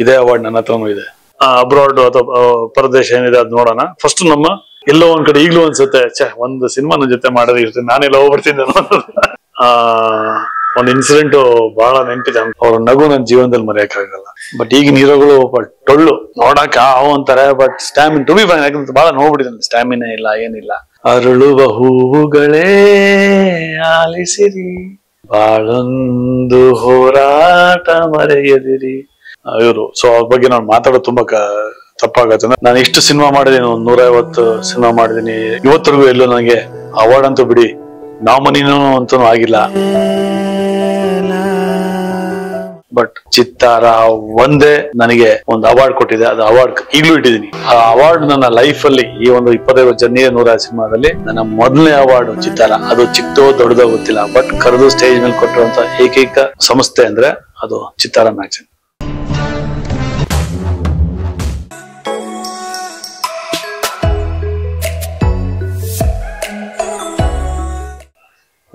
ಇದೇ ಅವಾರ್ಡ್ ನನ್ನ ಹತ್ರನೂ ಇದೆ. ಅಬ್ರಾಡ್ ಅಥವಾ ಪರದೇಶ ಏನಿದೆ ಅದ್ ನೋಡೋಣ. ಫಸ್ಟ್ ನಮ್ಮ ಎಲ್ಲೋ ಒಂದ್ ಕಡೆ ಈಗ್ಲೂ ಅನ್ಸುತ್ತೆ, ಒಂದು ಸಿನಿಮಾ ನನ್ನ ಜೊತೆ ಮಾಡೋದಿರುತ್ತೆ, ನಾನೆಲ್ಲ ಹೋಗ್ಬಿಡ್ತಿದ್ದೆ. ಒಂದ್ ಇನ್ಸಿಡೆಂಟ್ ಬಹಳ ನೆನಪಿದೆ. ಅವ್ರ ನಗು ನನ್ನ ಜೀವನದಲ್ಲಿ ಮರೆಯಕ್ಕಾಗಲ್ಲ. ಬಟ್ ಈಗಿನ ಹೀರೋಗಳು ಟೊಳ್ಳು ನೋಡಕ್ ಅಂತಾರೆ, but stamina to be fine ಯಾಕಂತ ಬಹಳ ನೋಡ್ಬಿಟ್ಟಿದ್ದಾನೆ. ಸ್ಟ್ಯಾಮಿನ ಇಲ್ಲ, ಏನಿಲ್ಲ. ಅರಳುವ ಹೂವುಗಳೇ ಆಲಿಸಿರಿ, ಬಾಳೊಂದು ಹೋರಾಟ ಮರೆಯದಿರಿ. ಇವರು ಸೊ ಅವ್ರ ಬಗ್ಗೆ ನಾನು ಮಾತಾಡೋದು ತುಂಬಾ ತಪ್ಪಾಗತ್ತೆ. ನಾನು ಇಷ್ಟು ಸಿನಿಮಾ ಮಾಡಿದೀನಿ, 150 ಸಿನಿಮಾ ಮಾಡಿದೀನಿ. ಇವತ್ತರೆಗೂ ಎಲ್ಲೂ ನನಗೆ ಅವಾರ್ಡ್ ಅಂತೂ ಬಿಡಿ, ನಾಮಿನಿನೂ ಅಂತೂ ಆಗಿಲ್ಲ. ಬಟ್ ಚಿತ್ತಾರ ಒಂದೇ ನನಗೆ ಒಂದು ಅವಾರ್ಡ್ ಕೊಟ್ಟಿದೆ. ಅದು ಅವಾರ್ಡ್ ಈಗಲೂ ಇಟ್ಟಿದ್ದೀನಿ. ಆ ಅವಾರ್ಡ್ ನನ್ನ ಲೈಫ್ ಅಲ್ಲಿ ಈ ಒಂದು 25 ಜನ 100 ಸಿನಿಮಾದಲ್ಲಿ ನನ್ನ ಮೊದಲನೇ ಅವಾರ್ಡ್ ಚಿತ್ತಾರ. ಅದು ಚಿಕ್ಕದೋ ದೊಡ್ಡದೋ ಗೊತ್ತಿಲ್ಲ, ಬಟ್ ಕರೆದು ಸ್ಟೇಜ್ ಮೇಲೆ ಕೊಟ್ಟಿರುವಂತ ಏಕೈಕ ಸಂಸ್ಥೆ ಅಂದ್ರೆ ಅದು ಚಿತ್ತಾರ ಮ್ಯಾಗ್ಝಿನ್.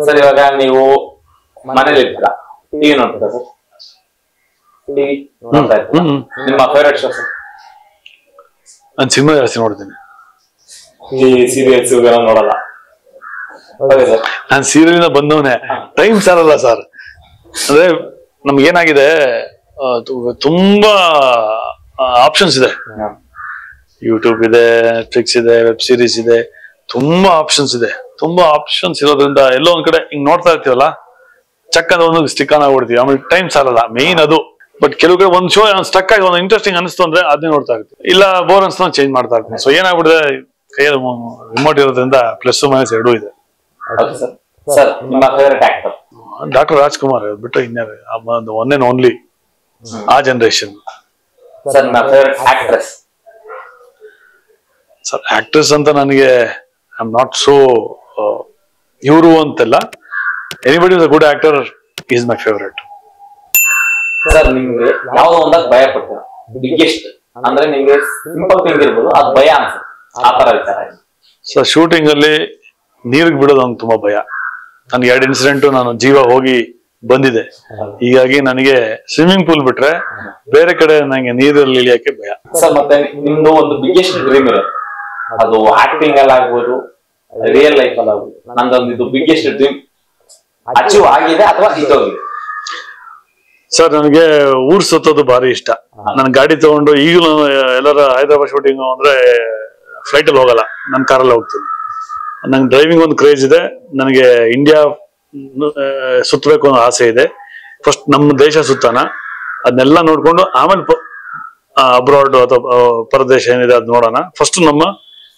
ಸರ್, ಇವಾಗ ನೀವು ಮನೇಲಿ ಇರ್ತೀರಾ, ಟಿವಿ ನೋಡ್ತೀರಾ ಸರ್? ಟಿವಿ ನೋಡ್ತಾ ಇರ್ತೀರಾ? ನಿಮ್ಮ ಫೇವರೇಟ್ ಶೋ ಸರ್? ನಾನು ಸಿನಿಮಾ ಜಾಸ್ತಿ ನೋಡ್ತೀನಿ. ಈ ಸೀರಿಯಲ್ಸ್ ಇವೆಲ್ಲ ನೋಡಲ್ಲ? ನಾನು ಸೀರಿಯಲ್ ಬಂದವನೇ, ಟೈಮ್ ಸಾರಲ್ಲ ಸರ್. ಅಂದ್ರೆ ನಮ್ಗೆ ಏನಾಗಿದೆ, ತುಂಬಾ ಆಪ್ಷನ್ಸ್ ಇದೆ. ಯೂಟ್ಯೂಬ್ ಇದೆ, ನೆಟ್ಫ್ಲಿಕ್ಸ್ ಇದೆ, ವೆಬ್ ಸೀರೀಸ್ ಇದೆ, ತುಂಬಾ ಆಪ್ಷನ್ಸ್ ಇದೆ. ತುಂಬಾ ಆಪ್ಷನ್ಸ್ ಇರೋದ್ರಿಂದ ಎಲ್ಲೋ ಒಂದ್ ಕಡೆ ಹಿಂಗ್ ನೋಡ್ತಾ ಇರ್ತೀವಲ್ಲ, ಚಕ್ ಅಂತ ಒಂದು ಸ್ಟಿಕ್ ಆನ್ ಆಗ್ಬಿಡ್ತೀವಿ. ಆಮೇಲೆ ಟೈಮ್ ಸಾಲಲ್ಲ, ಮೇನ್ ಅದು. ಬಟ್ ಕೆಲವು ಕಡೆ ಒಂದ್ ಶೋ ಸ್ಟಕ್ ಆಗಿ ಒಂದು ಇಂಟ್ರೆಸ್ಟಿಂಗ್ ಅನಿಸ್ತು ಅಂದ್ರೆ ಅದನ್ನೇ ನೋಡ್ತಾ ಇರ್ತೀವಿ. ಇಲ್ಲ ಬೋರ್ ಅನ್ಸ್ತಾ ಚೇಂಜ್ ಮಾಡ್ತಾ ಇರ್ತೀನಿ. ಸೊ ಏನಾಗ್ಬಿಡಿದೆ, ಕೈಯಲ್ಲಿ ರಿಮೋಟ್ ಇರೋದ್ರಿಂದ ಪ್ಲಸ್ ಮೈನಸ್ ಎರಡೂ ಇದೆ. ಡಾಕ್ಟರ್ ರಾಜ್ಕುಮಾರ್ ಬಿಟ್ಟು ಇನ್ಯಾರು, ಒನ್ ಅಂಡ್ ಓನ್ಲಿ ಆ ಜನರೇಷನ್. ಸರ್ ಆಕ್ಟ್ರೆಸ್ ಅಂತ ನನಗೆ ಐ ಆಮ್ ನಾಟ್ ಸೋ ಇವರು ಅಂತೆಲ್ಲ. Anybody is a good actor is my favourite. Sir, ನಿಮ್ಗೆ ಯಾವ್ದೋ ಒಂದಾಗ ಭಯ ಪಡ್ತೀರಾ? ಬಿಗ್ಗೆಸ್ಟ್ ಅಂದ್ರೆ ನಿಮ್ಗೆ ಸಿಂಪಲ್ ಥಿಂಗ್ ಇರ್ಬೋದು, ಅದು ಭಯ ಅನ್ಸುತ್ತೆ, ಆ ತರ ವಿಚಾರ. ಸರ್ ಶೂಟಿಂಗ್ ಅಲ್ಲಿ ನೀರಿಗೆ ಬಿಡೋದು ನಂಗೆ ತುಂಬಾ ಭಯ. ನನ್ಗೆ 2 ಇನ್ಸಿಡೆಂಟ್ ನಾನು ಜೀವ ಹೋಗಿ ಬಂದಿದೆ. ಹೀಗಾಗಿ ನನಗೆ ಸ್ವಿಮ್ಮಿಂಗ್ ಪೂಲ್ ಬಿಟ್ರೆ ಬೇರೆ ಕಡೆ ನಂಗೆ ನೀರಲ್ಲಿ ಇಳಿಯಕ್ಕೆ ಭಯ. ಸರ್, ಮತ್ತೆ ನಿಮ್ದು ಒಂದು ಬಿಗ್ಗೆಸ್ಟ್ ಡ್ರೀಮ್ ಇರುತ್ತೆ, ಅದು ಆಕ್ಟಿಂಗ್ ಅಲ್ಲಿ ಆಗ್ಬೋದು, ರಿಯಲ್ ಲೈಫ್ ಅಲ್ಲಿ ಆಗ್ಬೋದು. ನಂದೊಂದು ಇದು ಬಿಗ್ಗೆಸ್ಟ್ ಡ್ರೀಮ್ ಅಚೀವ್ ಆಗಿದೆ ಅಥವಾ ಇದ್ದೋಗಿದೆ? ಸರ್ ನನಗೆ ಊರ್ ಸುತ್ತೋದು ಭಾರಿ ಇಷ್ಟ. ನನ್ ಗಾಡಿ ತಗೊಂಡು ಈಗಲೂ ಎಲ್ಲರ ಹೈದರಾಬಾದ್ ಶೂಟಿಂಗ್ ಅಂದ್ರೆ ಫ್ಲೈಟ್ ಅಲ್ಲಿ ಹೋಗಲ್ಲ, ನನ್ ಕಾರಲ್ಲಿ ಹೋಗ್ತೀನಿ. ನಂಗೆ ಡ್ರೈವಿಂಗ್ ಒಂದು ಕ್ರೇಜ್ ಇದೆ. ನನಗೆ ಇಂಡಿಯಾ ಸುತ್ತಬೇಕು ಅನ್ನೋ ಆಸೆ ಇದೆ. ಫಸ್ಟ್ ನಮ್ಮ ದೇಶ ಸುತ್ತಾನ, ಅದನ್ನೆಲ್ಲ ನೋಡ್ಕೊಂಡು ಆಮೇಲೆ ಅಬ್ರಾಡ್ ಅಥವಾ ಪರದೇಶ ಏನಿದೆ ಅದ್ ನೋಡೋಣ. ಫಸ್ಟ್ ನಮ್ಮ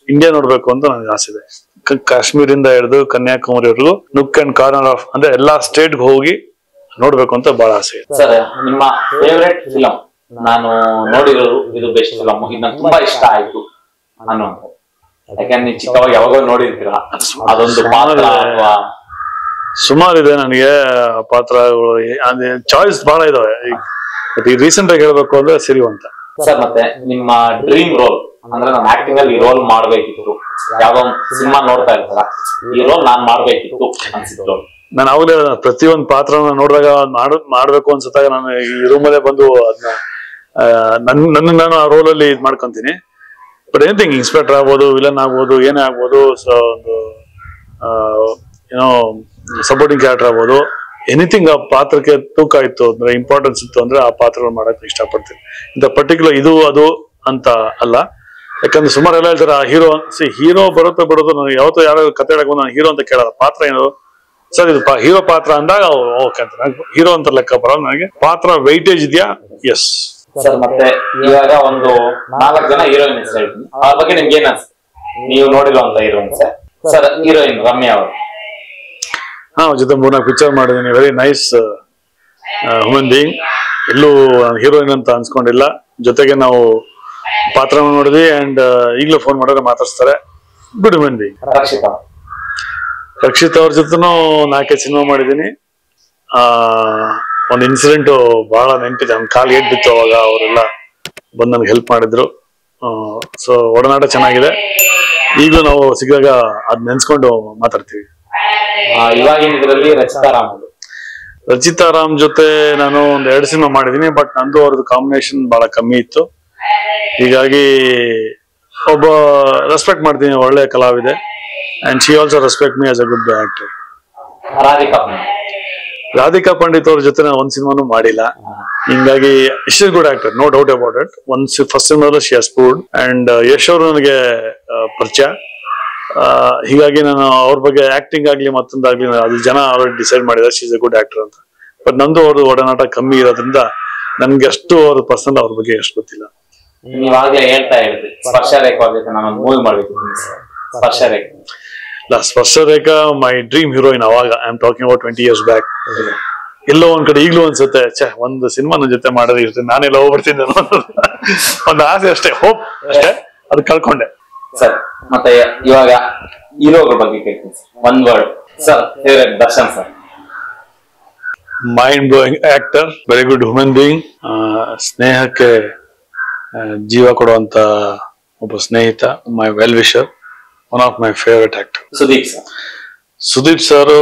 ಇಂಡಿಯಾ ನೋಡ್ಬೇಕು ಅಂತ ನನಗೆ ಆಸೆ ಇದೆ. ಕಾಶ್ಮೀರಿಂದ ಹಿಡಿದು ಕನ್ಯಾಕುಮಾರಿವರೆಗೂ ನುಕ್ ಅಂಡ್ ಕಾರ್ನರ್ ಆಫ್ ಅಂದ್ರೆ ಎಲ್ಲಾ ಸ್ಟೇಟ್ಗೆ ಹೋಗಿ ನೋಡ್ಬೇಕು ಅಂತ ಬಹಳ ಆಸೆ ಇದೆ. ಸರ್, ನಿಮ್ಮ ಫೇವರೇಟ್ ಫಿಲಂ? ನಾನು ನೋಡಿರೋದು ಇದು ಬೆಸ್ಟ್ ಫಿಲಂ, ಇದು ನಂಗೆ ತುಂಬಾ ಇಷ್ಟ ಆಯ್ತು ಅನ್ನುವಂತ. ಯಾಕಂದ್ರೆ ನೀವು ಚಿಕ್ಕವಾಗ ಯಾವಾಗ ನೋಡಿರ್ತೀರ, ಅದೊಂದು ಪಾತ್ರ ಅಥವಾ ಸುಮಾರಿದೆ ನನಗೆ ಪಾತ್ರಗಳು. ಚಾಯ್ಸ್ ಬಹಳ ಇದಾವೆ. ಈ ರೀಸೆಂಟ್ ಆಗಿ ಹೇಳ್ಬೇಕು ಅಂದ್ರೆ ಸಿರಿವಂತ. ಸರ್, ಮತ್ತೆ ನಿಮ್ಮ ಡ್ರೀಮ್ ರೋಲ್ ಅಂದ್ರೆ ನಾನು ಆಕ್ಟಿಂಗ್ ಅಲ್ಲಿ ಈ ರೋಲ್ ಮಾಡ್ಬೇಕಿತ್ತು, ಯಾವ್ದೋ ಸಿನಿಮಾ ನೋಡ್ತಾ ಇರ್ತಾರ, ಈ ರೋಲ್ ನಾನ್ ಮಾಡ್ಬೇಕಿತ್ತು ಅನ್ಸಿತ್ತು? ನಾನು ಅವಾಗಲೇ ಪ್ರತಿಯೊಂದು ಪಾತ್ರನ ನೋಡಿದಾಗ ಮಾಡ್ಬೇಕು ಅನ್ಸುತ್ತಾಗ ನಾನು ಈ ರೂಮಲ್ಲೇ ಬಂದು ಅದನ್ನ ನಾನು ಆ ರೋಲ್ ಅಲ್ಲಿ ಇದ್ ಮಾಡ್ಕೊಂತೀನಿ. ಬಟ್ ಎನಿಥಿಂಗ್, ಇನ್ಸ್ಪೆಕ್ಟರ್ ಆಗ್ಬೋದು, ವಿಲನ್ ಆಗ್ಬೋದು, ಏನೇ ಆಗ್ಬೋದು, ಒಂದು ಏನೋ ಸಪೋರ್ಟಿಂಗ್ ಕ್ಯಾರೆಕ್ಟರ್ ಆಗ್ಬೋದು, ಎನಿಥಿಂಗ್ ಆ ಪಾತ್ರಕ್ಕೆ ತೂಕ ಇತ್ತು ಅಂದ್ರೆ, ಇಂಪಾರ್ಟೆನ್ಸ್ ಇತ್ತು ಅಂದ್ರೆ ಆ ಪಾತ್ರಗಳು ಮಾಡಕ್ ಇಷ್ಟಪಡ್ತೀನಿ. ಇಂಥ ಪರ್ಟಿಕ್ಯುಲರ್ ಇದು ಅದು ಅಂತ ಅಲ್ಲ. ಯಾಕಂದ್ರೆ ಸುಮಾರು ಎಲ್ಲ ಹೇಳ್ತಾರೆ ಹೀರೋ ಬರುತ್ತೆ ಬಿಡೋದು. ನಾನು ಯಾವತ್ತೂ ಯಾರೋ ಕತೆ ಹೇಳಕ್ ನಾನು ಹೀರೋ ಅಂತ ಕೇಳಲ್ಲ. ಪಾತ್ರ ಏನು ಸರ್, ಇದು ಹೀರೋ ಪಾತ್ರ ಅಂದಾಗ ಓಕೆ ಅಂತ, ಹೀರೋ ಅಂತ ಲೆಕ್ಕ ಬರೋದು. ನನಗೆ ಪಾತ್ರ ವೈಟೇಜ್ ಇದೆಯಾ? ಎಸ್. ಸರ್, ಮತ್ತೆ ಇವಾಗ ಒಂದು 4 ಜನ ಹೀರೋಯಿನ್ಸ್ ಹೇಳ್ತೀನಿ, ಅವ್ರ ಬಗ್ಗೆ ನಿಮ್ಗೆ ಏನ್ ಅನ್ಸುತ್ತೆ? ನೀವು ನೋಡಿರುವಂತ ಹೀರೋಯಿನ್ಸ್. ಸರ್, ಹೀರೋಯಿನ್ ರಮ್ಯಾ ಅವರು. ಜೊತೆ 3-4 ಪಿಕ್ಚರ್ ಮಾಡಿದ್ದೀನಿ. Very nice human being. ಎಲ್ಲೂ ಹೀರೋಯಿನ್ ಅಂತ ಅನ್ಸ್ಕೊಂಡಿಲ್ಲ. ಜೊತೆಗೆ ನಾವು ಪಾತ್ರ ನೋಡಿದ್ವಿ ಅಂಡ್ ಈಗಲೂ ಫೋನ್ ಮಾಡಿದ್ರೆ ಮಾತಾಡ್ಸ್ತಾರೆ. Good human being. ರಕ್ಷಿತ್ ಅವ್ರ ಜೊತೆನೂ 4 ಸಿನಿಮಾ ಮಾಡಿದ್ದೀನಿ. ಒಂದು ಇನ್ಸಿಡೆಂಟ್ ಬಹಳ ನೆನಪಿದೆ. ನನ್ ಕಾಲ್ ಏಟ್ ಬಿತ್ತು, ಅವಾಗ ಅವರೆಲ್ಲ ಬಂದು ನನ್ಗೆ ಹೆಲ್ಪ್ ಮಾಡಿದ್ರು. ಸೊ ಒಡನಾಟ ಚೆನ್ನಾಗಿದೆ. ಈಗಲೂ ನಾವು ಸಿಕ್ಕಾಗ ಅದ್ ನೆನ್ಸ್ಕೊಂಡು ಮಾತಾಡ್ತೀವಿ. ಇವಾಗಿನ ಇದರಲ್ಲಿ ರಚಿತಾ ರಾಮ್. ರಚಿತಾ ರಾಮ್ ಜೊತೆ ನಾನು ಒಂದ್ 2 ಸಿನಿಮಾ ಮಾಡಿದೀನಿ, ಬಟ್ ನಂದು ಅವ್ರದ್ದು ಕಾಂಬಿನೇಷನ್ ಬಹಳ ಕಮ್ಮಿ ಇತ್ತು. ಹೀಗಾಗಿ ಒಬ್ಬ ರೆಸ್ಪೆಕ್ಟ್ ಮಾಡ್ತೀನಿ, ಒಳ್ಳೆ ಕಲಾವಿದೆ. And she also respect me as a good actor. Radhika Pandit ಅವ್ರ ಜೊತೆ ನಾನು ಒಂದ್ ಸಿನಿಮಾನು ಮಾಡಿಲ್ಲ. ಹಿಂಗಾಗಿ is good actor, no doubt about it. First ಸಿನಿಮಾದಲ್ಲಿ she has proved. And Yash ಅವರು ನನಗೆ ಪರಿಚಯ. ಹೀಗಾಗಿ ನಾನು ಅವ್ರ ಬಗ್ಗೆ ಆಕ್ಟಿಂಗ್ ಆಗ್ಲಿ ಮತ್ತೊಂದಾಗ್ಲಿ ಅದು ಜನ ಆಲ್ರೆಡಿ ಡಿಸೈಡ್ ಮಾಡಿದ್ದಾರೆ she is a good actor ಅಂತ. ಬಟ್ ನಂದು ಅವ್ರದ್ದು ಒಡನಾಟ ಕಮ್ಮಿ ಇರೋದ್ರಿಂದ ನನ್ಗೆ ಅಷ್ಟು ಅವ್ರ ಪರ್ಸನಲ್ ಅವ್ರ ಬಗ್ಗೆ ಎಷ್ಟು ಗೊತ್ತಿಲ್ಲ. ನೀವಾಗ್ಲೇ ಹೇಳ್ತಾ ಇದ್ರಿ ಸ್ಪರ್ಶ ರೇಖಾ ಜೊತೆ ನಾನು ಮೂವಿ ಮಾಡ್ಬೇಕು. Sparsha Rekha Sparsha Rekha my dream heroine. ಅವಾಗ I am talking about 20 years back. ಎಲ್ಲೋ ಒಂದ್ ಕಡೆ ಈಗ್ಲೂ ಅನ್ಸುತ್ತೆ, ಒಂದು ಸಿನಿಮಾ ನನ್ನ ಜೊತೆ ಮಾಡೋದೇ ಇರ್ತದೆ, ನಾನೆಲ್ಲ ಹೋಗ್ಬಿಡ್ತೀನಿ ಒಂದು ಆಸೆ ಅಷ್ಟೇ, ಹೋಪ್ ಅಷ್ಟೇ, ಅದು ಕಳ್ಕೊಂಡೆ. ಸರ್ ಮತ್ತೆ ಇವಾಗ ಹೀರೋಗಳ ಬಗ್ಗೆ ಕೇಳ್ತೀನಿ sir. One word sir, favourite Darshan sir. Mind blowing actor, very good human being, ಸ್ನೇಹಕ್ಕೆ ಜೀವ ಕೊಡುವಂತ ಒಬ್ಬ ಸ್ನೇಹಿತ, my well wisher, one of my favourite actor. Sudeep sir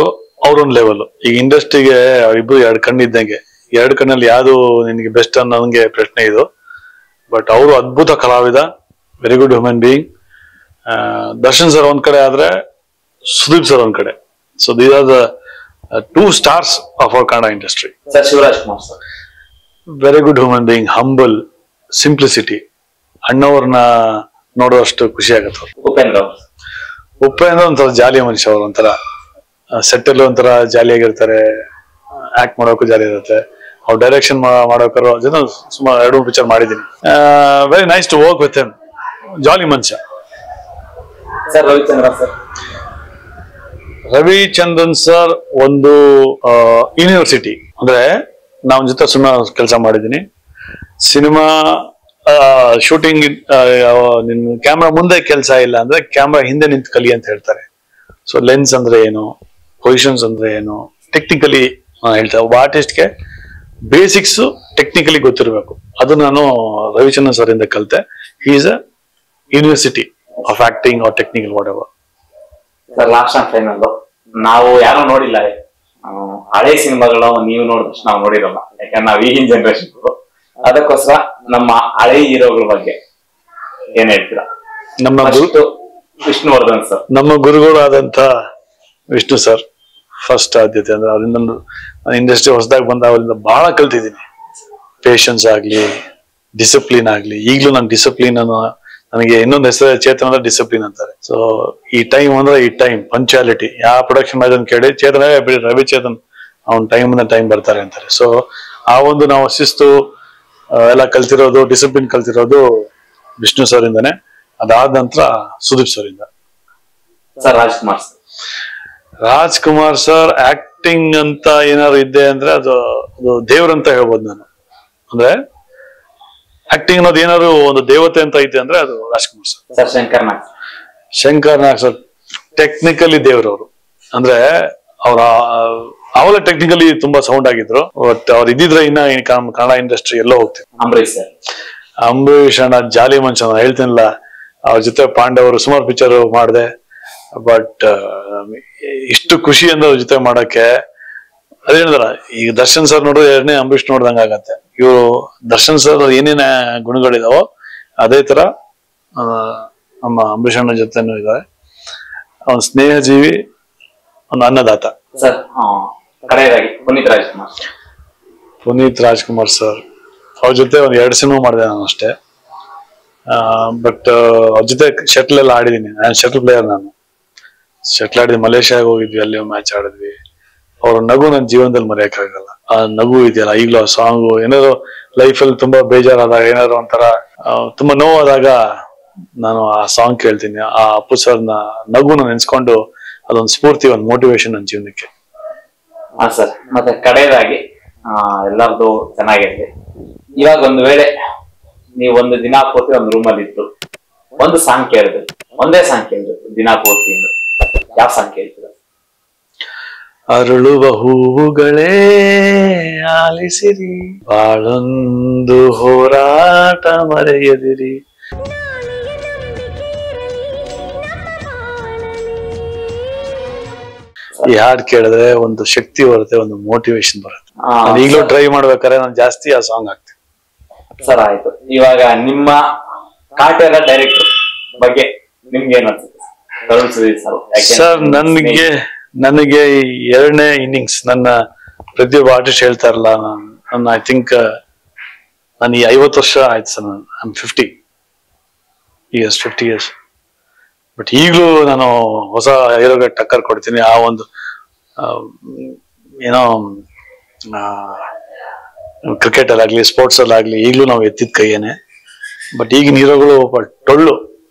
ಅವ್ರೊಂದ್ ಲೆವೆಲ್. ಈಗ ಇಂಡಸ್ಟ್ರಿಗೆ ಅವರಿಬ್ರು 2 ಕಣ್ಣು ಇದ್ದಂಗೆ. 2 ಕಣ್ಣಲ್ಲಿ ಯಾವ್ದು ನಿನಗೆ ಬೆಸ್ಟ್ ಅನ್ನೋಂಗೆ ಪ್ರಶ್ನೆ ಇದು. ಬಟ್ ಅವರು ಅದ್ಭುತ ಕಲಾವಿದ, very good human being. Darshan sir ಒಂದ್ ಕಡೆ ಆದ್ರೆ ಸುದೀಪ್ ಸರ್ ಒಂದ್ ಕಡೆ. So these are the 2 stars of our Kannada industry. Sir, Shivraj Kumar sir. Very good human being, humble, simplicity. ಅಣ್ಣವ್ರನ್ನ ನೋಡುವಷ್ಟು ಖುಷಿ ಆಗತ್ತೆ. ಉಪೇಂದ್ರ ಒಂಥರ ಜಾಲಿಯ ಮನುಷ್ಯ. ಅವ್ರು ಒಂಥರ ಸೆಟ್ ಅಲ್ಲಿ ಒಂಥರ ಜಾಲಿಯಾಗಿರ್ತಾರೆ, ಆಕ್ಟ್ ಮಾಡೋಕು ಜಾಲಿ ಇರುತ್ತೆ. ಅವ್ರು ಡೈರೆಕ್ಷನ್ ಮಾಡೋಕರು ಜೊತೆ ಸುಮಾರು 2-3 ಪಿಕ್ಚರ್ ಮಾಡಿದೀನಿ. Very nice to work with him, jolly ಮನುಷ್ಯ. Sir Ravichandra sir. Ravichandran sir ಒಂದು ಯೂನಿವರ್ಸಿಟಿ. ಅಂದ್ರೆ ನಾವ್ ಜೊತೆ ಸುಮ್ಮನೆ ಕೆಲಸ ಮಾಡಿದೀನಿ. ಸಿನಿಮಾ ಶೂಟಿಂಗ್ ನಿನ್ ಕ್ಯಾಮ್ರಾ ಮುಂದೆ ಕೆಲಸ ಇಲ್ಲ ಅಂದ್ರೆ ಕ್ಯಾಮ್ರಾ ಹಿಂದೆ ನಿಂತು ಕಲಿ ಅಂತ ಹೇಳ್ತಾರೆ. ಸೊ ಲೆನ್ಸ್ ಅಂದ್ರೆ ಏನು, ಪೊಸಿಷನ್ಸ್ ಅಂದ್ರೆ ಏನು, ಟೆಕ್ನಿಕಲಿ ಹೇಳ್ತಾರೆ. ಒಬ್ಬ ಆರ್ಟಿಸ್ಟ್ಗೆ ಬೇಸಿಕ್ಸ್ ಟೆಕ್ನಿಕಲಿ ಗೊತ್ತಿರಬೇಕು. ಅದು ನಾನು ರವಿಚಂದ್ರನ್ ಸರ್ ಇಂದ ಕಲಿತೆ. He is a university of acting or technical whatever. Sir last and final, ನಾವು ಯಾರು ನೋಡಿಲ್ಲ ಹಳೆ ಸಿನಿಮಾಗಳು, ನೀವು ನೋಡಿದಷ್ಟು ನಾವು ನೋಡಿರಲ್ಲ, ಯಾಕಂದ್ರೆ ನಾವ್ ಈಗಿನ ಜನರೇಷನ್. ಅದಕ್ಕೋಸ್ಕರ ನಮ್ಮ ಹಳೆ ಹೀರೋಗಳ ಬಗ್ಗೆ ಏನ್ ಹೇಳ್ತೀರಾ? ನಮ್ಮ ವಿಷ್ಣುವರ್ಧನ್ ಸರ್, ನಮ್ಮ ಗುರುಗಳಾದಂತ ವಿಷ್ಣು ಸರ್ ಫಸ್ಟ್ ಆದ್ಯತೆ. ಅಂದ್ರೆ ಅವರಿಂದ ಇಂಡಸ್ಟ್ರಿ ಹೊಸದಾಗಿ ಬಂದ ಅವರಿಂದ ಬಹಳ ಕಲ್ತಿದ್ದೀನಿ. ಪೇಷನ್ಸ್ ಆಗ್ಲಿ, ಡಿಸಿಪ್ಲಿನ್ ಆಗ್ಲಿ. ಈಗ್ಲೂ ನಾನು ಡಿಸಿಪ್ಲಿನ್ ಅನ್ನು, ನನಗೆ ಇನ್ನೊಂದು ಹೆಸರು ಚೇತನ ಅಂದ್ರೆ ಡಿಸಿಪ್ಲಿನ್ ಅಂತಾರೆ. ಸೊ ಈ ಟೈಮ್ ಅಂದ್ರೆ ಈ ಟೈಮ್ ಪಂಕ್ಚುಯಾಲಿಟಿ. ಯಾವ ಪ್ರೊಡಕ್ಷನ್ ಮಾಡಿದ ಕೇಳಿ ಚೇತನ ಬಿಡಿ, ರವಿಚೇತನ್ ಅವ್ನ ಟೈಮ್ ಅಂದ್ರೆ ಟೈಮ್ ಬರ್ತಾರೆ ಅಂತಾರೆ. ಸೊ ಆ ಒಂದು ನಾವು ಶಿಸ್ತು ಎಲ್ಲ ಕಲ್ತಿರೋದು, ಡಿಸಿಪ್ಲಿನ್ ಕಲ್ತಿರೋದು ವಿಷ್ಣು ಸರ್ ಇಂದಾನೆ. ಅದಾದ ನಂತರ ಸುದೀಪ್ ಸರ್ ಇಂದ. Sir Rajkumar sir. Rajkumar sir acting ಅಂತ ಏನಾದ್ರು ಇದ್ದೆ ಅಂದ್ರೆ ಅದು ದೇವ್ರಂತ ಹೇಳ್ಬೋದು ನಾನು. ಅಂದ್ರೆ ಆಕ್ಟಿಂಗ್ ಅನ್ನೋದು ಏನಾದ್ರು ಒಂದು ದೇವತೆ ಅಂತ ಐತೆ ಅಂದ್ರೆ ಅದು ರಾಜ್ಕುಮಾರ್ ಸರ್. ಸರ್ ಶಂಕರ್ ನಾಗ್ ಸರ್ ಟೆಕ್ನಿಕಲಿ ದೇವ್ರವ್ರು. ಅಂದ್ರೆ ಅವೆಲ್ಲ ಟೆಕ್ನಿಕಲಿ ತುಂಬಾ ಸೌಂಡ್ ಆಗಿದ್ರು. ಬಟ್ ಅವ್ರು ಇದ್ದಿದ್ರೆ ಇನ್ನ ಕನ್ನಡ ಇಂಡಸ್ಟ್ರಿ ಎಲ್ಲೋ ಹೋಗ್ತಿದ್ರು. ಅಂಬರೀಷ್ ಅಣ್ಣ ಜಾಲಿ ಮನುಷ್ಯ, ನಾನು ಹೇಳ್ತೀನಿಲ್ಲ. ಅವ್ರ ಜೊತೆ ಪಾಂಡವರು ಸುಮಾರು ಪಿಕ್ಚರ್ ಮಾಡಿದೆ. ಬಟ್ ಇಷ್ಟು ಖುಷಿ ಅಂದ್ರೆ ಅವ್ರ ಜೊತೆ ಮಾಡಕ್ಕೆ ಅದೇ ಹೇಳಿದ್ರ. ಈಗ ದರ್ಶನ್ ಸರ್ ನೋಡಿದ್ರೆ 2ನೇ ಅಂಬರೀಷ್ ನೋಡ್ದಂಗ ಆಗತ್ತೆ. ಇವರು ದರ್ಶನ್ ಸರ್ ಏನೇನ ಗುಣಗಳಿದಾವೋ ಅದೇ ತರ ನಮ್ಮ ಅಂಬರೀಷ್ ಅಣ್ಣ ಜೊತೆನೂ ಇದಾವೆ. ಅವನ್ ಸ್ನೇಹ ಜೀವಿ, ಒಂದು ಅನ್ನದಾತ. ಸರ್ ಪುನೀತ್ ರಾಜ್ಕುಮಾರ್ ಸರ್ ಅವ್ರ ಜೊತೆ ಒಂದ್ 2 ಸಿನಿಮಾ ಮಾಡಿದೆ ನಾನು ಅಷ್ಟೇ. ಬಟ್ ಅವ್ರ ಜೊತೆ ಶಟ್ಲ್ ಎಲ್ಲ ಆಡಿದೀನಿ. ನಾನು ಶಟ್ಲ್ ಪ್ಲೇಯರ್. ನಾನು ಶಟ್ಲ್ ಆಡಿದ್ವಿ, ಮಲೇಷ್ಯಾಗ ಹೋಗಿದ್ವಿ, ಅಲ್ಲಿ ಮ್ಯಾಚ್ ಆಡಿದ್ವಿ. ಅವ್ರ ನಗು ನನ್ನ ಜೀವನದಲ್ಲಿ ಮರೆಯಕ್ಕಾಗಲ್ಲ. ಆ ನಗು ಇದೆಯಲ್ಲ, ಈಗಲೂ ಆ ಸಾಂಗು ಏನಾದ್ರು ಲೈಫಲ್ಲಿ ತುಂಬಾ ಬೇಜಾರಾದಾಗ, ಏನಾದ್ರು ಒಂಥರ ತುಂಬಾ ನೋವಾದಾಗ ನಾನು ಆ ಸಾಂಗ್ ಕೇಳ್ತೀನಿ. ಆ ಅಪ್ಪು ಸರ್ನ ನಗುನ ನೆನ್ಸ್ಕೊಂಡು ಅದೊಂದು ಸ್ಫೂರ್ತಿ, ಒಂದು ಮೋಟಿವೇಶನ್ ನನ್ನ ಜೀವನಕ್ಕೆ. ಹಾ ಸರ್, ಮತ್ತೆ ಕಡೆಯದಾಗಿ ಎಲ್ಲರದು ಚೆನ್ನಾಗಿದೆ. ಇವಾಗ ಒಂದು ವೇಳೆ ನೀವು ಒಂದು ದಿನ ಪೂರ್ತಿ ಒಂದು ರೂಮಲ್ಲಿ ಇತ್ತು, ಒಂದು ಸಾಂಗ್ ಕೇಳಿದ್ರೆ, ಒಂದೇ ಸಾಂಗ್ ಕೇಳಿದ್ರೆ ದಿನ ಪೂರ್ತಿ ಯಾವ ಸಾಂಗ್ ಕೇಳ್ತೀರ? ಅರಳುವ ಹೂವುಗಳೇ ಆಲಿಸಿರಿ, ಬಾಳೊಂದು ಹೋರಾಟ ಮರೆಯದಿರಿ. ಈ ಹಾಡ್ ಕೇಳಿದ್ರೆ ಒಂದು ಶಕ್ತಿ ಬರುತ್ತೆ, ಒಂದು ಮೋಟಿವೇಶನ್ ಬರುತ್ತೆ. ನಾನು ಈಗಲೂ ಡ್ರೈವ್ ಮಾಡ್ಬೇಕಾದ್ರೆ ನಾನು ಜಾಸ್ತಿ ಆ ಸಾಂಗ್ ಹಾಕ್ತೀನಿ. ಸರ್ ಆಯ್ತು, ಇವಾಗ ನಿಮ್ಮ ಕಾಟೇರ ಡೈರೆಕ್ಟರ್ ಬಗ್ಗೆ ನಿಮ್ಗೆ ಏನ್ ಅನ್ಸುತ್ತೆ ತರುಣ್ ಸುಧೀರ್ ಸರ್? ನನಗೆ ಎರಡನೇ ಇನ್ನಿಂಗ್ಸ್, ನನ್ನ ಪ್ರತಿಯೊಬ್ಬ ಆರ್ಟಿಸ್ಟ್ ಹೇಳ್ತಾರಲ್ಲ, ನನ್ನ ಐ ಥಿಂಕ್ ನಾನು ಈ 50 ವರ್ಷ ಆಯ್ತು ಸರ್. ನಾನು 50 years. ಬಟ್ ಈಗಲೂ ನಾನು ಹೊಸ ಹೀರೋಗೆ ಟಕ್ಕರ್ ಕೊಡ್ತೀನಿ. ಆ ಒಂದು ಏನೋ ಕ್ರಿಕೆಟ್ ಅಲ್ಲಾಗ್ಲಿ, ಸ್ಪೋರ್ಟ್ಸ್ ಅಲ್ಲಾಗ್ಲಿ ಈಗಲೂ ನಾವು ಎತ್ತಿದ ಕೈಯೇನೆ. ಬಟ್ ಈಗಿನ ಹೀರೋಗಳು ಟೊಳ್ಳು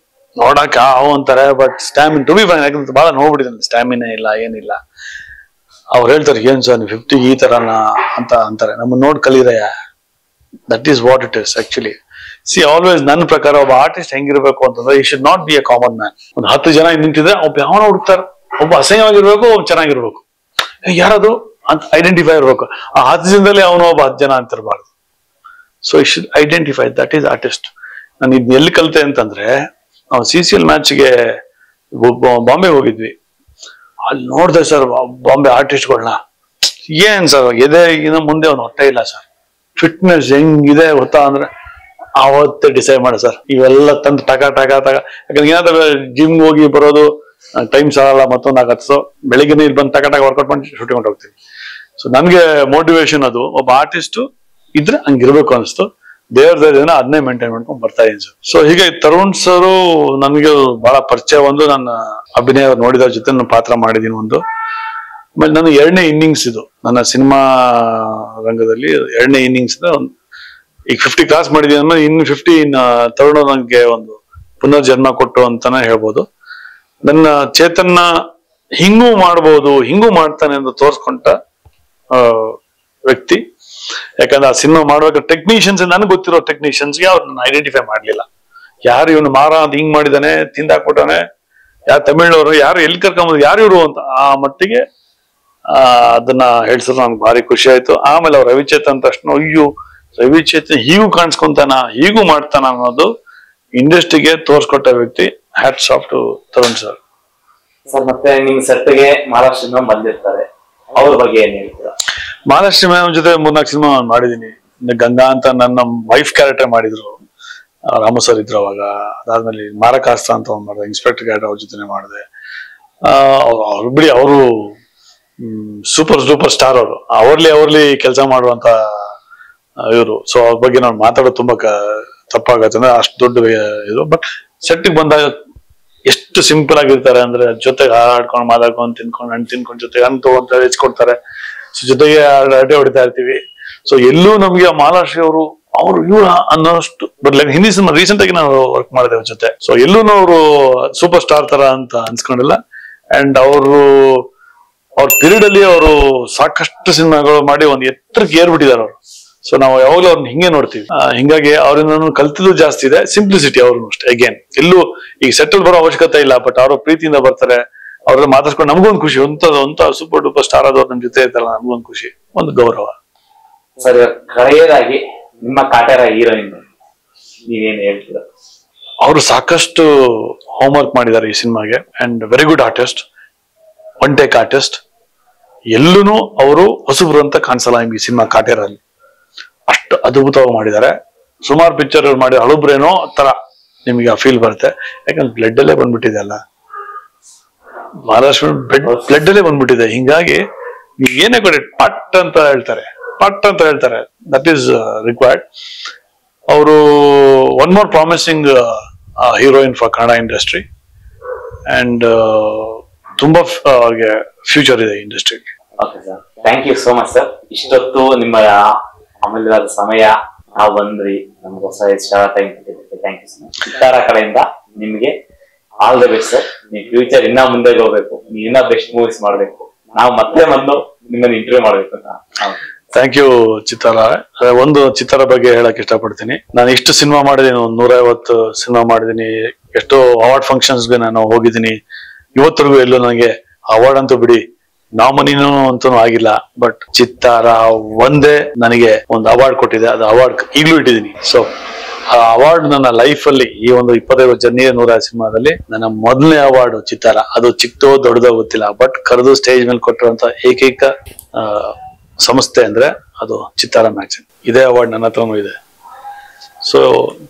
ನೋಡಕ್ ಅವು ಅಂತಾರೆ, but stamina to be fine, ಯಾಕಂದ್ರೆ ಬಹಳ ನೋಡ್ಬಿಟ್ಟಿದ್ದಾನೆ, ಸ್ಟ್ಯಾಮಿನ ಇಲ್ಲ, ಏನಿಲ್ಲ. ಅವ್ರು ಹೇಳ್ತಾರೆ ಏನ್ ಸರ್ 50 ಈ ತರನ ಅಂತ ಅಂತಾರೆ. ನಮ್ಮನ್ನ ನೋಡ್ ಕಲೀರಯ್ಯ. That is what it is actually. See always ನನ್ನ ಪ್ರಕಾರ ಒಬ್ಬ ಆರ್ಟಿಸ್ಟ್ ಹೆಂಗಿರ್ಬೇಕು ಅಂತಂದ್ರೆ, he should not be a common man. ಒಂದು 10 ಜನ ನಿಂತಿದ್ರೆ ಒಬ್ಬ ಯಾವನ ಹುಡುಕ್ತಾರೆ, ಒಬ್ಬ ಅಸಹ್ಯವಾಗಿರ್ಬೇಕು, ಒಬ್ಬ ಚೆನ್ನಾಗಿರ್ಬೇಕು, ಯಾರದು ಅಂತ ಐಡೆಂಟಿಫೈ ಇರ್ಬೇಕು. ಆ 10 ಜನದಲ್ಲಿ ಅವನು ಒಬ್ಬ 10 ಜನ ಅಂತಿರ್ಬಾರ್ದು. ಸೊ ಈ should identify, that is artist. ನಾನು ಇದ್ ಎಲ್ಲಿ ಕಲಿತೆ ಅಂತಂದ್ರೆ, ನಾವು CCL ಮ್ಯಾಚ್ಗೆ ಬಾಂಬೆ ಹೋಗಿದ್ವಿ. ಅಲ್ಲಿ ನೋಡ್ದೆ ಸರ್ ಬಾಂಬೆ ಆರ್ಟಿಸ್ಟ್ಗಳನ್ನ. ಏನ್ ಸರ್ ಎದೆ ಇನ್ನು ಮುಂದೆ ಒಂದು ಹೊಟ್ಟೆ ಇಲ್ಲ ಸರ್. ಫಿಟ್ನೆಸ್ ಹೆಂಗಿದೆ ಗೊತ್ತಾ ಅಂದ್ರೆ ಅವತ್ತೇ ಡಿಸೈಡ್ ಮಾಡಿ ಸರ್, ಇವೆಲ್ಲ ತಂದು ಟಕ ಯಾಕಂದ್ರೆ ಏನಾದ್ರೆ ಜಿಮ್ ಹೋಗಿ ಬರೋದು ಟೈಮ್ ಸಾಲಲ್ಲ, ಮತ್ತೊಂದು ಆಗತ್ತೆ. ಸೊ ಬೆಳಿಗ್ಗೆ ಇಲ್ಲಿ ಬಂದು ಟಕ ವರ್ಕೌಟ್ ಮಾಡಿ ಶೂಟಿಂಗ್ ಮಾಡಿ ಹೋಗ್ತೀನಿ. ಸೊ ನನ್ಗೆ ಮೋಟಿವೇಶನ್ ಅದು, ಒಬ್ಬ ಆರ್ಟಿಸ್ಟ್ ಇದ್ರೆ ಹಂಗಿರ್ಬೇಕು ಅನಿಸ್ತು. ದೇವ್ರದಿನ ಅದನ್ನೇ ಮೇಂಟೈನ್ ಮಾಡ್ಕೊಂಡು ಬರ್ತಾ ಇದೀನಿ ಸರ್. ಸೊ ಹೀಗೆ ತರುಣ್ ಸರ್ ನನಗೆ ಬಹಳ ಪರಿಚಯ. ಒಂದು ನನ್ನ ಅಭಿನಯ ನೋಡಿದ ಜೊತೆ ನಾನು ಪಾತ್ರ ಮಾಡಿದೀನಿ ಒಂದು. ಆಮೇಲೆ ನನ್ನ ಎರಡನೇ ಇನ್ನಿಂಗ್ಸ್ ಇದು ನನ್ನ ಸಿನಿಮಾ ರಂಗದಲ್ಲಿ. ಎರಡನೇ ಇನ್ನಿಂಗ್ಸ್ ಈಗ 50 ಕ್ರಾಸ್ ಮಾಡಿದೀನಿ ಅಂದ್ರೆ ಇನ್ನು 50 ತರುಣ ನನಗೆ ಒಂದು ಪುನರ್ಜನ್ಮ ಕೊಟ್ಟು ಅಂತಾನೆ ಹೇಳ್ಬೋದು. ನನ್ನ ಚೇತನ್ನ ಹಿಂಗೂ ಮಾಡ್ಬೋದು, ಹಿಂಗೂ ಮಾಡ್ತಾನೆ ಅಂತ ತೋರ್ಸ್ಕೊಂಡ ವ್ಯಕ್ತಿ. ಯಾಕಂದ್ರೆ ಆ ಸಿನಿಮಾ ಮಾಡುವಾಗ ಟೆಕ್ನಿಷಿಯನ್ಸ್, ನನಗೆ ಗೊತ್ತಿರೋ ಟೆಕ್ನಿಷಿಯನ್ಸ್ಗೆ ಅವ್ರನ್ನ ಐಡೆಂಟಿಫೈ ಮಾಡ್ಲಿಲ್ಲ. ಯಾರು ಇವನು ಮಾರ ಅಂತ ಹಿಂಗ್ ಮಾಡಿದಾನೆ, ತಿಂದಾಕ್ಬಿಟ್ಟಾನೆ, ಯಾರು ತಮಿಳ್ನವರು, ಯಾರು ಎಲ್ಲಿ ಕರ್ಕೊಂಬಂದ್ರು, ಯಾರು ಇವರು ಅಂತ ಆ ಮಟ್ಟಿಗೆ ಅದನ್ನ ಹೇಳ್ಸಿದ್ರು. ನನ್ಗೆ ಭಾರಿ ಖುಷಿ ಆಯ್ತು. ಆಮೇಲೆ ಅವ್ರು ರವಿಚೇತನ್ ತಕ್ಷಣ, ಅಯ್ಯೋ ರವಿಚೇತನ್ ಹೀಗೂ ಕಾಣಿಸ್ಕೊಂತಾನ, ಹೀಗೂ ಮಾಡ್ತಾನ ಅನ್ನೋದು ಇಂಡಸ್ಟ್ರಿಗೆ ತೋರ್ಸ್ಕೊಟ್ಟ ವ್ಯಕ್ತಿ. Hats off to Tarun sir. Sir ಮತ್ತೆ ನಿಮ್ ಸೆಟ್ಗೆ ಮಹಾರಾಷ್ಟ್ರ ಸಿನಿಮಾ ಬಂದಿರ್ತಾರೆ, ಅವ್ರ ಬಗ್ಗೆ ಏನ್ ಹೇಳ್ತೀರಾ? ಮಹಾರಾಷ್ಟ್ರ ಮೇಡಮ್ ಜೊತೆ 3-4 ಸಿನಿಮಾ ಮಾಡಿದೀನಿ. ಗಂಗಾ ಅಂತ ನನ್ನ ವೈಫ್ ಕ್ಯಾರೆಕ್ಟರ್ ಮಾಡಿದ್ರು, ರಾಮು ಸರ್ ಇದ್ರು ಅವಾಗ. ಅದಾದ್ಮೇಲೆ ಮಾರಕಾಸ್ತ್ರ ಅಂತ ಒಂದು ಮಾಡಿದೆ, ಇನ್ಸ್ಪೆಕ್ಟರ್ ಕ್ಯಾರೆಕ್ಟರ್ ಅವ್ರ ಜೊತೆ ಮಾಡಿದೆ. ಅವ್ರು ಬಿಡಿ, ಅವರು ಸೂಪರ್ ಸ್ಟಾರ್. ಅವರು ಅವರ್ಲಿ ಕೆಲಸ ಮಾಡುವಂತ ಇವರು. ಸೊ ಅವ್ರ ಬಗ್ಗೆ ನಾವು ಮಾತಾಡೋದು ತುಂಬಾ ತಪ್ಪಾಗತ್ತೆ, ಅಂದ್ರೆ ಅಷ್ಟು ದೊಡ್ಡ ಇದು. ಬಟ್ ಸೆಟ್ಗೆ ಬಂದಾಗ ಎಷ್ಟು ಸಿಂಪಲ್ ಆಗಿರ್ತಾರೆ ಅಂದ್ರೆ, ಜೊತೆಗೆ ಆಡ್ಕೊಂಡು ಮಾತಾಡ್ಕೊಂಡು ತಿನ್ಕೊಂಡು ಹಣ್ಣು ತಿನ್ಕೊಂಡು ಜೊತೆಗೆ ಹಣ್ಣು ತಗೊಂತಾರೆ, ಹೆಚ್ಕೊಡ್ತಾರೆ. ಸೊ ಜೊತೆಗೆ ಅಡ್ಡೆ ಹೊಡಿತಾ ಇರ್ತೀವಿ. ಸೊ ಎಲ್ಲೂ ನಮ್ಗೆ ಮಹಾರಾಷ್ಟ್ರ ಅವರು ಇವ್ರ ಅನ್ನೋಷ್ಟು ಬರ್ಲಿಲ್ಲ. ಹಿಂದಿ ಸಿನಿಮಾ ರೀಸೆಂಟ್ ಆಗಿ ನಾವು ವರ್ಕ್ ಮಾಡಿದ್ದೇವೆ ಜೊತೆ. ಸೊ ಎಲ್ಲೂ ಅವರು ಸೂಪರ್ ಸ್ಟಾರ್ ತರ ಅಂತ ಅನ್ಸ್ಕೊಂಡಿಲ್ಲ. ಅಂಡ್ ಅವ್ರ ಪೀರಿಯಡ್ ಅಲ್ಲಿ ಅವರು ಸಾಕಷ್ಟು ಸಿನಿಮಾಗಳು ಮಾಡಿ ಒಂದು ಎತ್ತರಕ್ಕೆ ಏರ್ಬಿಟ್ಟಿದ್ದಾರೆ ಅವರು. ಸೊ ನಾವು ಯಾವಾಗಲೂ ಅವ್ರನ್ನ ಹಿಂಗೆ ನೋಡ್ತೀವಿ. ಹಿಂಗಾಗಿ ಅವ್ರಿಂದ ಕಲ್ತಿದ್ದು ಜಾಸ್ತಿ ಇದೆ. ಸಿಂಪ್ಲಿಸಿಟಿ ಅವ್ರನ್ನು ಅಷ್ಟೇ. ಅಗೇನ್ ಎಲ್ಲೂ ಈಗ ಸೆಟಲ್ ಬರೋ ಅವಶ್ಯಕತೆ ಇಲ್ಲ, ಬಟ್ ಅವರು ಪ್ರೀತಿಯಿಂದ ಬರ್ತಾರೆ. ಅವ್ರನ್ನ ಮಾತಾಡ್ಕೊಂಡು ನಮಗೊಂದು ಖುಷಿ. ಒಂತ ಸೂಪರ್ ಡೂಪರ್ ಸ್ಟಾರ್ ಆದವ್ರು ನಮ್ ಜೊತೆ ಇರ್ತಾರಲ್ಲ, ನಮಗೊಂದು ಖುಷಿ, ಒಂದು ಗೌರವ. ಸರ್ ಕಡೆಯದಾಗಿ ನಿಮ್ಮ ಕಾಟೇರ ಹೀರೋಯಿನ್ ನೀವೇನ್ ಹೇಳ್ತೀರಾ? ಅವರು ಸಾಕಷ್ಟು ಹೋಮ್ವರ್ಕ್ ಮಾಡಿದ್ದಾರೆ ಈ ಸಿನಿಮಾಗೆ. And very good artist, one take artist. ಎಲ್ಲೂ ಅವರು ಹೊಸಬ್ರು ಅಂತ ಕಾಣಿಸಲ್ಲ ನಿಮ್ಗೆ ಈ ಸಿನಿಮಾ ಕಾಟೇರಲ್ಲಿ. ಅಷ್ಟು ಅದ್ಭುತವಾಗಿ ಮಾಡಿದ್ದಾರೆ. ಸುಮಾರು ಪಿಕ್ಚರ್ ಮಾಡಿ ಹಳುಬ್ರೇನೋ ತರ ನಿಮಗೆ ಆ ಫೀಲ್ ಬರುತ್ತೆ. ಯಾಕಂದ್ರೆ ಬ್ಲಡ್ ಅಲ್ಲೇ ಬಂದ್ಬಿಟ್ಟಿದೆ ಅಲ್ಲ, ಮಹಾರಾಷ್ಟ್ರ ಬ್ಲಡ್ ಅಲ್ಲೇ ಬಂದ್ಬಿಟ್ಟಿದೆ. ಹಿಂಗಾಗಿ ನೀವು ಏನೇ ಕೊಡಿ ಪಟ್ ಅಂತ ಹೇಳ್ತಾರೆ. That is required. ಅವರು one more promising heroine for Kannada industry. And ತುಂಬಾ ಫ್ಯೂಚರ್ ಇದೆ ಇಂಡಸ್ಟ್ರಿಗೆ. Okay sir, thank you so much sir. ಇಷ್ಟೊತ್ತು ನಿಮ್ಮ ಅಮೂಲ್ಯವಾದ ಸಮಯ ನಾವು ಬಂದ್ರಿ, ನಮ್ಗೆ ಹೊಸ ಟೈಮ್ ಕೊಟ್ಟಿದ್ದಕ್ಕೆ ಥ್ಯಾಂಕ್ ಯು ಸೊ ಮಚ್. ಚಿತ್ತಾರ ಕಡೆಯಿಂದ ನಿಮ್ಗೆ ಆಲ್ ದ ಬೆಸ್ಟ್ ಸರ್. ನೀವು ಫ್ಯೂಚರ್ ಇನ್ನ ಮುಂದೆ ಹೋಗ್ಬೇಕು, ನೀವು ಇನ್ನ ಬೆಸ್ಟ್ ಮೂವೀಸ್ ಮಾಡ್ಬೇಕು. ನಾವು ಮತ್ತೆ ಬಂದು ನಿಮ್ಮನ್ನ ಇಂಟರ್ವ್ಯೂ ಮಾಡ್ಬೇಕು ಅಂತ. ಥ್ಯಾಂಕ್ ಯು ಚಿತ್ತಾರ. ಒಂದು ಚಿತ್ತಾರ ಬಗ್ಗೆ ಹೇಳಕ್ ಇಷ್ಟಪಡ್ತೀನಿ. ನಾನು ಇಷ್ಟು ಸಿನಿಮಾ ಮಾಡಿದೀನಿ, ಒಂದು 150 ಸಿನಿಮಾ ಮಾಡಿದೀನಿ. ಎಷ್ಟೋ ಅವಾರ್ಡ್ ಫಂಕ್ಷನ್ಸ್ಗೆ ನಾನು ಹೋಗಿದ್ದೀನಿ. ಇವತ್ತರೆಗೂ ಎಲ್ಲೂ ನನಗೆ ಅವಾರ್ಡ್ ಅಂತೂ ಬಿಡಿ, ನಾಮಿನಿನೂ ಅಂತೂ ಆಗಿಲ್ಲ. ಬಟ್ ಚಿತ್ತಾರ ಒಂದೇ ನನಗೆ ಒಂದು ಅವಾರ್ಡ್ ಕೊಟ್ಟಿದೆ. ಅದು ಅವಾರ್ಡ್ ಈಗಲೂ ಇಟ್ಟಿದ್ದೀನಿ. ಸೊ ಆ ಅವಾರ್ಡ್ ನನ್ನ ಲೈಫ್ ಅಲ್ಲಿ ಈ ಒಂದು 25 ಜರ್ನಿಯ 100 ಸಿನಿಮಾದಲ್ಲಿ ನನ್ನ ಮೊದಲನೇ ಅವಾರ್ಡ್ ಚಿತ್ತಾರ. ಅದು ಚಿಕ್ಕದೋ ದೊಡ್ಡದೋ ಗೊತ್ತಿಲ್ಲ, ಬಟ್ ಕರೆದು ಸ್ಟೇಜ್ ಮೇಲೆ ಕೊಟ್ಟಿರುವಂತ ಏಕೈಕ ಸಂಸ್ಥೆ ಅಂದ್ರೆ ಅದು ಚಿತ್ತಾರ ಮ್ಯಾಗ್ಝಿನ್. ಇದೇ ಅವಾರ್ಡ್ ನನ್ನ ಹತ್ರನೂ ಇದೆ. ಸೊ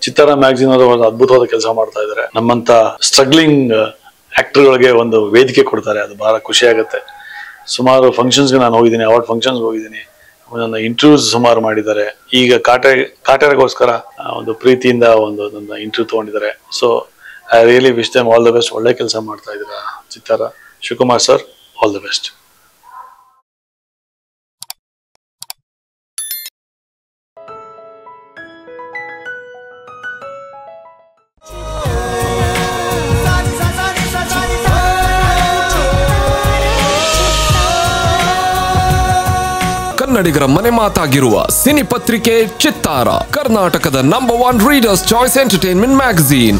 ಚಿತ್ತಾರ ಮ್ಯಾಗ್ಝಿನ್ ಅವರು ಒಂದು ಅದ್ಭುತವಾದ ಕೆಲಸ ಮಾಡ್ತಾ ಇದ್ದಾರೆ. ನಮ್ಮಂತ ಸ್ಟ್ರಗ್ಲಿಂಗ್ ಆಕ್ಟರ್ಗಳಿಗೆ ಒಂದು ವೇದಿಕೆ ಕೊಡ್ತಾರೆ, ಅದು ಬಹಳ ಖುಷಿ ಆಗುತ್ತೆ. ಸುಮಾರು ಫಂಕ್ಷನ್ಸ್ಗೆ ನಾನು ಹೋಗಿದ್ದೀನಿ, ಅವಾರ್ಡ್ ಫಂಕ್ಷನ್ಸ್ ಹೋಗಿದ್ದೀನಿ, ನನ್ನ ಇಂಟರ್ವ್ಯೂಸ್ ಸುಮಾರು ಮಾಡಿದ್ದಾರೆ. ಈಗ ಕಾಟೇರಗೋಸ್ಕರ ಒಂದು ಪ್ರೀತಿಯಿಂದ ಒಂದು ನನ್ನ ಇಂಟರ್ವ್ಯೂ ತಗೊಂಡಿದ್ದಾರೆ. So I really wish them all the best. ಒಳ್ಳೆ ಕೆಲಸ ಮಾಡ್ತಾ ಇದ್ದೀರಾ ಚಿತ್ತಾರ. Shivakumar sir, all the best. ಕನ್ನಡಿಗರ ಮನೆ ಮಾತಾಗಿರುವ ಸಿನಿ ಪತ್ರಿಕೆ ಚಿತ್ತಾರ, ಕರ್ನಾಟಕದ number 1 readers choice entertainment magazine.